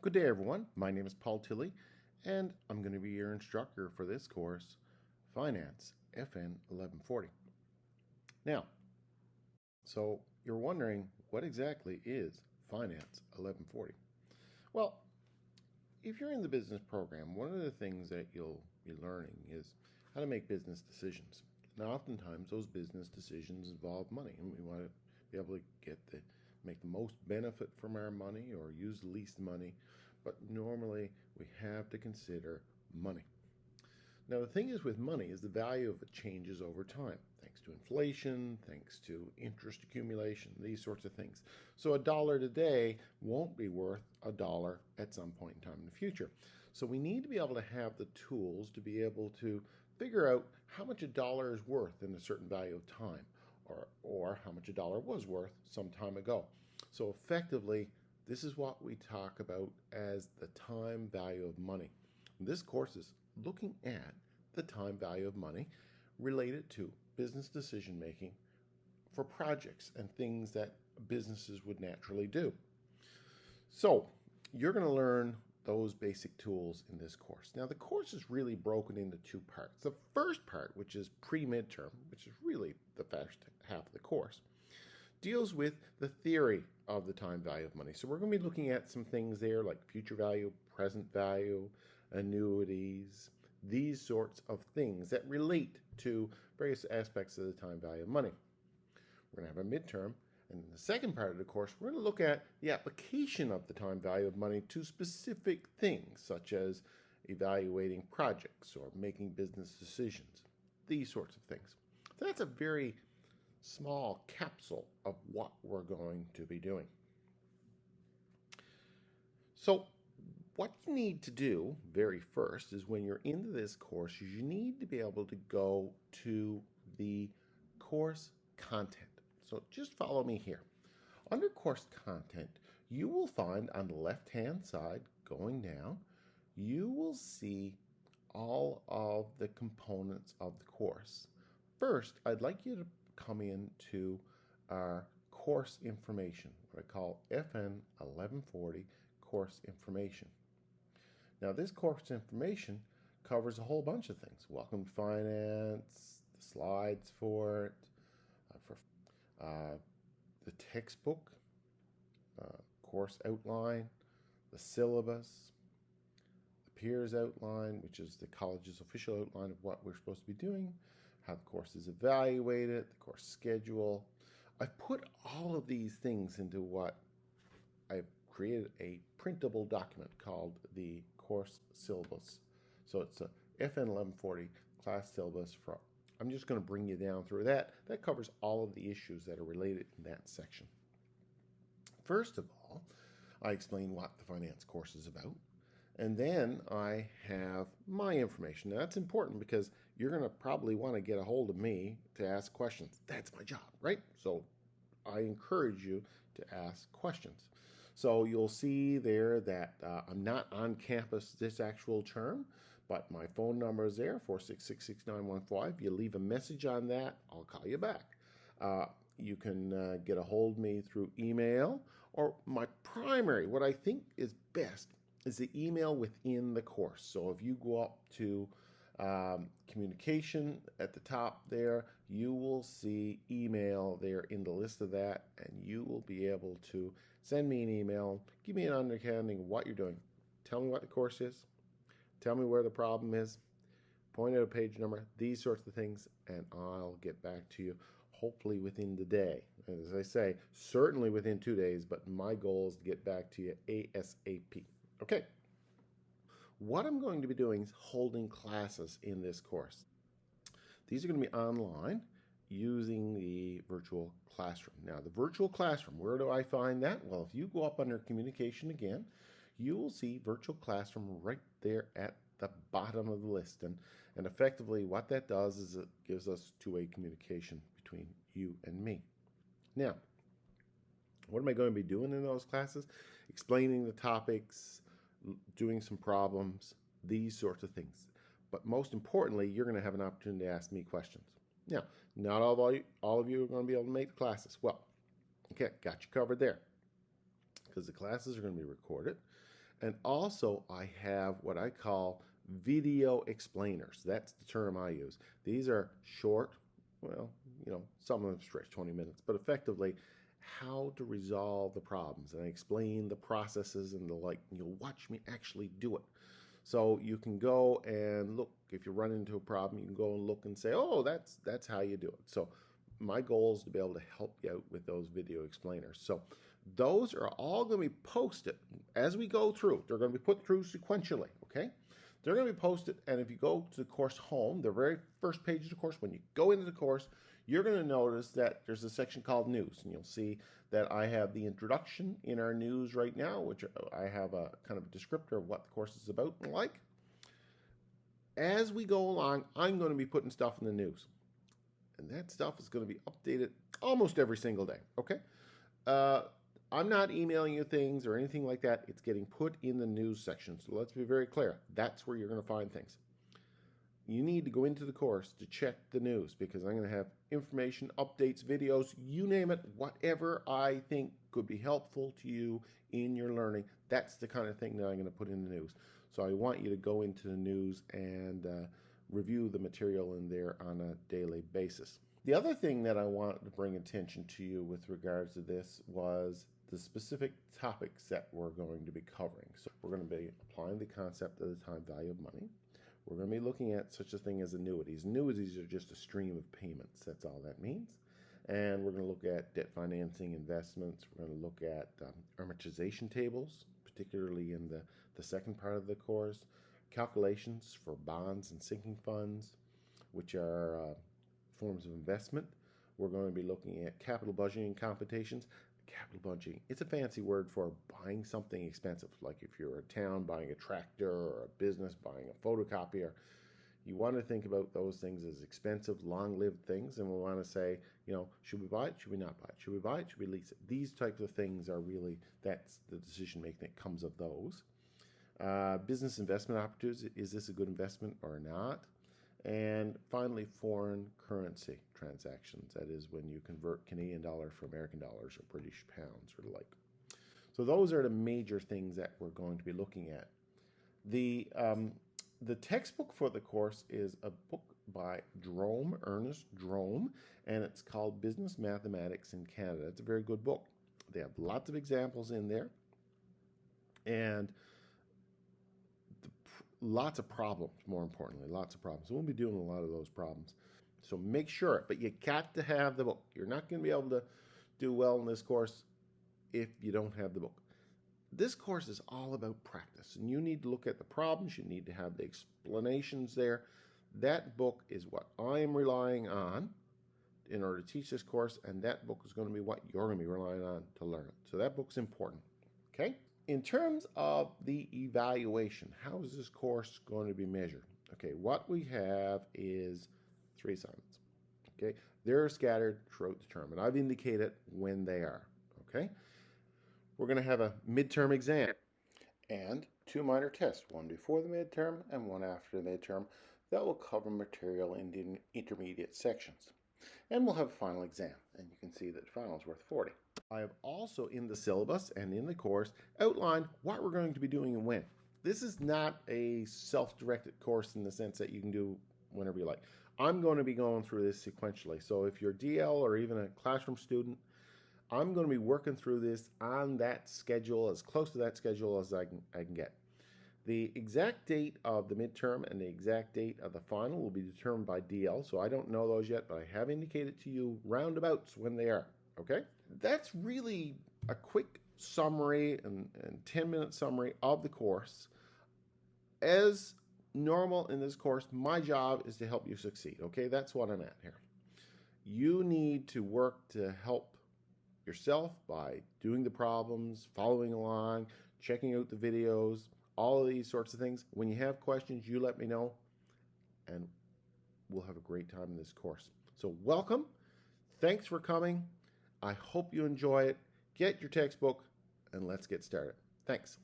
Good day, everyone. My name is Paul Tilley, and I'm going to be your instructor for this course, Finance FN1140. Now, so you're wondering, what exactly is Finance 1140? Well, if you're in the business program, one of the things that you'll be learning is how to make business decisions. Now, oftentimes, those business decisions involve money, and we want to be able to make the most benefit from our money or use the least money, but normally we have to consider money. Now, the thing is with money is the value of it changes over time, thanks to inflation, thanks to interest accumulation, these sorts of things. So a dollar today won't be worth a dollar at some point in time in the future. So we need to be able to have the tools to be able to figure out how much a dollar is worth in a certain value of time, or how much a dollar was worth some time ago. So effectively, this is what we talk about as the time value of money. This course is looking at the time value of money related to business decision making for projects and things that businesses would naturally do. So you're going to learn those basic tools in this course. Now, the course is really broken into two parts. The first part, which is pre-midterm, which is really the first half of the course, deals with the theory of the time value of money. So we're going to be looking at some things there like future value, present value, annuities, these sorts of things that relate to various aspects of the time value of money. We're going to have a midterm. And in the second part of the course, we're going to look at the application of the time value of money to specific things, such as evaluating projects or making business decisions, these sorts of things. So that's a very small capsule of what we're going to be doing. So what you need to do very first is when you're into this course, you need to be able to go to the course content. So just follow me here. Under course content, you will find on the left-hand side, going down, you will see all of the components of the course. First, I'd like you to come into our course information, what I call FN1140 course information. Now, this course information covers a whole bunch of things. Welcome to Finance, the slides for it, the textbook, course outline, the syllabus, the peers outline, which is the college's official outline of what we're supposed to be doing, how the course is evaluated, the course schedule. I've put all of these things into what I've created a printable document called the course syllabus. So it's a FN1140 class syllabus for. I'm just going to bring you down through that. That covers all of the issues that are related in that section. First of all, I explain what the finance course is about. And then I have my information. Now, that's important because you're going to probably want to get a hold of me to ask questions. That's my job, right? So I encourage you to ask questions. So you'll see there that I'm not on campus this actual term, but my phone number is there, 466-6915. You leave a message on that, I'll call you back. You can get a hold of me through email, or my primary, what I think is best, is the email within the course. So if you go up to communication at the top there, you will see email there in the list of that, and you will be able to send me an email, give me an understanding of what you're doing. Tell me what the course is, tell me where the problem is, point out a page number, these sorts of things, and I'll get back to you hopefully within the day. And as I say, certainly within 2 days, but my goal is to get back to you ASAP. Okay. What I'm going to be doing is holding classes in this course. These are going to be online using the virtual classroom. Now, the virtual classroom, where do I find that? Well, if you go up under communication again, you will see virtual classroom right there at the bottom of the list. And effectively what that does is it gives us two-way communication between you and me. Now, what am I going to be doing in those classes? Explaining the topics, doing some problems, these sorts of things. But most importantly, you're going to have an opportunity to ask me questions. Now, not all of you are going to be able to make the classes. Well, okay, got you covered there. Because the classes are going to be recorded. And also I have what I call video explainers. That's the term I use. These are short, well, some of them stretch 20 minutes, but effectively how to resolve the problems. And I explain the processes and the like, and you'll watch me actually do it. So you can go and look, if you run into a problem, you can go and look and say, oh, that's how you do it. So my goal is to be able to help you out with those video explainers. So those are all going to be posted as we go through. They're going to be put through sequentially, okay? They're going to be posted, and if you go to the course home, the very first page of the course, when you go into the course, you're going to notice that there's a section called News, and you'll see that I have the introduction in our news right now, which I have a kind of a descriptor of what the course is about and like. As we go along, I'm going to be putting stuff in the news, and that stuff is going to be updated almost every single day, okay? I'm not emailing you things or anything like that. It's getting put in the news section. So let's be very clear. That's where you're going to find things. You need to go into the course to check the news because I'm going to have information, updates, videos, you name it, whatever I think could be helpful to you in your learning. That's the kind of thing that I'm going to put in the news. So I want you to go into the news and review the material in there on a daily basis. The other thing that I wanted to bring attention to you with regards to this was the specific topics that we're going to be covering. So we're going to be applying the concept of the time value of money. We're going to be looking at such a thing as annuities. Annuities are just a stream of payments. That's all that means. And we're going to look at debt financing, investments. We're going to look at amortization tables, particularly in the second part of the course. Calculations for bonds and sinking funds, which are forms of investment. We're going to be looking at capital budgeting computations. Capital budgeting, it's a fancy word for buying something expensive, like if you're a town buying a tractor or a business buying a photocopier. You want to think about those things as expensive, long-lived things, and we want to say, should we buy it? Should we not buy it? Should we buy it? Should we lease it? These types of things are really, that's the decision-making that comes of those. Business investment opportunities, is this a good investment or not? And finally, foreign currency transactions. That is when you convert Canadian dollar for American dollars or British pounds or the like. So those are the major things that we're going to be looking at. The textbook for the course is a book by Ernest Drome, and it's called Business Mathematics in Canada. It's a very good book. They have lots of examples in there, and lots of problems, more importantly, lots of problems. So we'll be doing a lot of those problems. So make sure, but you got to have the book. You're not going to be able to do well in this course if you don't have the book. This course is all about practice, and you need to look at the problems. You need to have the explanations there. That book is what I'm relying on in order to teach this course, and that book is going to be what you're going to be relying on to learn it. So that book's important, okay? In terms of the evaluation, how is this course going to be measured? Okay, what we have is 3 assignments. Okay, they're scattered throughout the term, and I've indicated when they are. Okay, we're going to have a midterm exam and 2 minor tests, one before the midterm and one after the midterm, that will cover material in the intermediate sections. And we'll have a final exam, and you can see that the final is worth 40. I have also in the syllabus and in the course outlined what we're going to be doing and when. This is not a self-directed course in the sense that you can do whenever you like. I'm going to be going through this sequentially. So if you're DL or even a classroom student, I'm going to be working through this on that schedule, as close to that schedule as I can get. The exact date of the midterm and the exact date of the final will be determined by DL, so I don't know those yet, but I have indicated to you roundabouts when they are, okay? That's really a quick summary and 10-minute summary of the course. As normal in this course, my job is to help you succeed, okay? That's what I'm at here. You need to work to help yourself by doing the problems, following along, checking out the videos, all of these sorts of things. When you have questions, you let me know, and we'll have a great time in this course. So welcome. Thanks for coming. I hope you enjoy it. Get your textbook, and let's get started. Thanks.